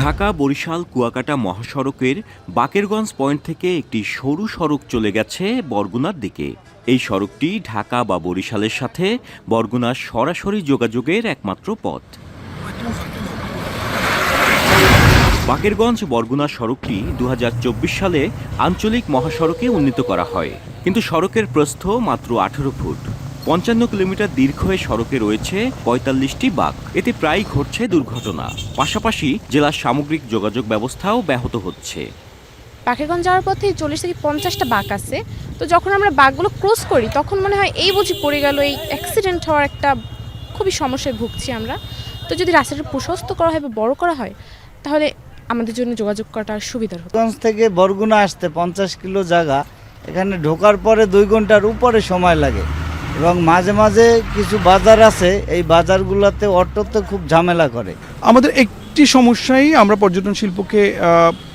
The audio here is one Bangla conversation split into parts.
ঢাকা বরিশাল কুয়াকাটা মহাসড়কের বাকেরগঞ্জ পয়েন্ট থেকে একটি সরু সড়ক চলে গেছে বরগুনার দিকে। এই সড়কটি ঢাকা বা বরিশালের সাথে বরগুনার সরাসরি যোগাযোগের একমাত্র পথ। বাকেরগঞ্জ বরগুনা সড়কটি ২০২৪ সালে আঞ্চলিক মহাসড়কে উন্নীত করা হয়, কিন্তু সড়কের প্রস্থ মাত্র ১৮ ফুট। ৫৫ কিলোমিটার দীর্ঘ এ সড়কে রয়েছে ৪৫টি বাঁক। এতে প্রায়ই ঘটছে দুর্ঘটনা। পাশাপাশি জেলার সামগ্রিক যোগাযোগ ব্যবস্থাও ব্যাহত হচ্ছে। বাকেরগঞ্জ যাওয়ার পথে ৪০ থেকে ৫০টা বাঁক আছে। তো যখন আমরা বাঁকগুলো ক্রস করি তখন মনে হয় এই বুঝি পড়ে গেল, এই অ্যাক্সিডেন্ট হওয়ার একটা খুবই সমস্যায় ভুগছি আমরা। তো যদি রাস্তাটা প্রশস্ত করা হয় বা বড় করা হয় তাহলে আমাদের জন্য যোগাযোগ করাটা সুবিধার হতো। বাকেরগঞ্জ থেকে বরগুনা আসতে ৫০ কিলো জায়গা, এখানে ঢোকার পরে ২ ঘন্টার উপরে সময় লাগে এবং মাঝে মাঝে কিছু বাজার আছে, এই বাজারগুলোতে অটোতে খুব ঝামেলা করে। আমাদের একটি সমস্যাই আমরা পর্যটন শিল্পকে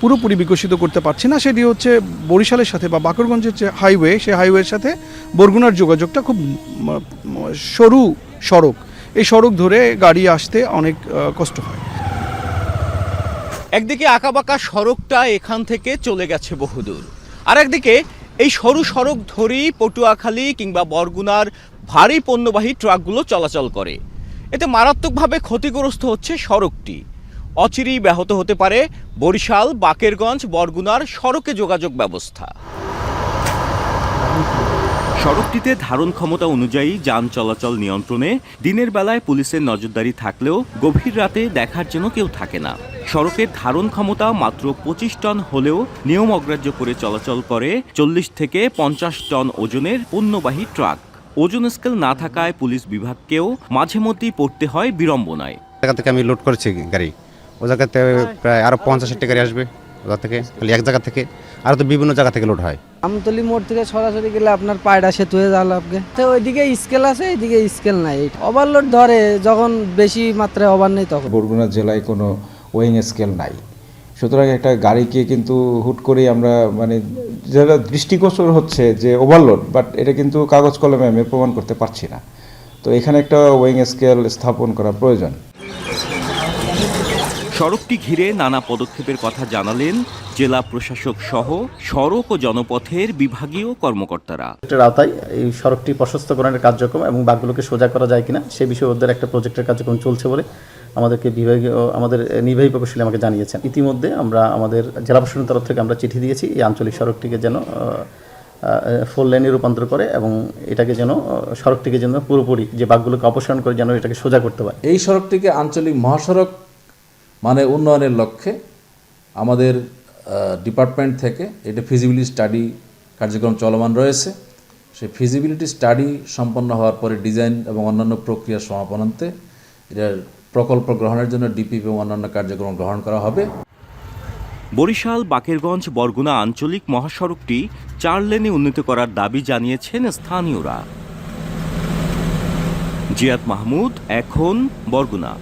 পুরোপুরি বিকশিত করতে পারছি না, সেটি হচ্ছে বরিশালের সাথে বা বাকেরগঞ্জের যে হাইওয়ে, সেই হাইওয়ের সাথে বরগুনার যোগাযোগটা খুব সরু সড়ক। এই সড়ক ধরে গাড়ি আসতে অনেক কষ্ট হয়। একদিকে আঁকাবাঁকা সড়কটা এখান থেকে চলে গেছে বহুদূর, আর একদিকে এই সরু সড়ক ধরেই পটুয়াখালী কিংবা বরগুনার ভারী পণ্যবাহী ট্রাকগুলো চলাচল করে। এতে মারাত্মকভাবে ক্ষতিগ্রস্ত হচ্ছে সড়কটি। অচিরেই ব্যাহত হতে পারে বরিশাল, বাকেরগঞ্জ, বরগুনার সড়কে যোগাযোগ ব্যবস্থা। সড়কটিতে ধারণ ক্ষমতা অনুযায়ী যান চলাচল নিয়ন্ত্রণে দিনের বেলায় পুলিশের নজরদারি থাকলেও গভীর রাতে দেখার জন্য কেউ থাকে না। সড়কের ধারণ ক্ষমতা মাত্র ২৫ টন হলেও নিয়ম অগ্রাহ্য করে চলাচল করে ৪০ থেকে ৫০ টন ওজনের পণ্যবাহী ট্রাক। ওজন স্কেল না থাকায় পুলিশ বিভাগকেও মাঝে মধ্যেই পড়তে হয় বিড়ম্বনায়। জায়গা থেকে আমি লোড করেছি গাড়ি, ও জায়গাতে প্রায় আরও ৫০টি গাড়ি আসবে ওটা থেকে, খালি এক জায়গা থেকে, আর তো বিভিন্ন জায়গা থেকে লোড হয়। আমতলি মোড় থেকে সরাসরি গেলে আপনার পায়রা সেতু হয়ে যাওয়া লাগবে। তো ওইদিকে স্কেল আছে, এইদিকে স্কেল নাই। ওভারলোড ধরে যখন বেশি মাত্রায় ওভার নেই তখন। বরগুনা জেলায় কোনো ওয়েইং স্কেল নাই, সুতরাং একটা গাড়িকে কিন্তু হুট করেই আমরা যেটা দৃষ্টিগোচর হচ্ছে যে ওভারলোড, বাট এটা কিন্তু কাগজ কলমে আমি প্রমাণ করতে পারছি না। তো এখানে একটা ওয়েইং স্কেল স্থাপন করা প্রয়োজন। সড়কটি ঘিরে নানা পদক্ষেপের কথা জানালেন জেলা প্রশাসক সহ সড়ক ও জনপথের বিভাগীয় কর্মকর্তারা। আওতায় এই সড়কটি প্রশস্তকরণের কার্যক্রম এবং বাঁকগুলোকে সোজা করা যায় কিনা সে বিষয়ে ওদের একটা প্রজেক্টের কার্যক্রম চলছে বলে আমাদের নির্বাহী প্রকৌশলী আমাকে জানিয়েছেন। ইতিমধ্যে আমরা আমাদের জেলা প্রশাসনের তরফ থেকে আমরা চিঠি দিয়েছি এই আঞ্চলিক সড়কটিকে যেন 4 লেনে রূপান্তর করে এবং এটাকে যেন সড়কটিকে যেন পুরোপুরি যে বাঁকগুলোকে অপসারণ করে যেন এটাকে সোজা করতে পারে। এই সড়কটিকে আঞ্চলিক মহাসড়ক উন্নয়নের লক্ষ্যে আমাদের ডিপার্টমেন্ট থেকে এটা ফিজিবিলিটি স্টাডি কার্যক্রম চলমান রয়েছে। সেই ফিজিবিলিটি স্টাডি সম্পন্ন হওয়ার পরে ডিজাইন এবং অন্যান্য প্রক্রিয়া সমাপনান্তে এটার প্রকল্প গ্রহণের জন্য ডিপিপি এবং অন্যান্য কার্যক্রম গ্রহণ করা হবে। বরিশাল, বাকেরগঞ্জ, বরগুনা আঞ্চলিক মহাসড়কটি 4 লেনে উন্নীত করার দাবি জানিয়েছেন স্থানীয়রা। জিয়াদ মাহমুদ, এখন, বরগুনা।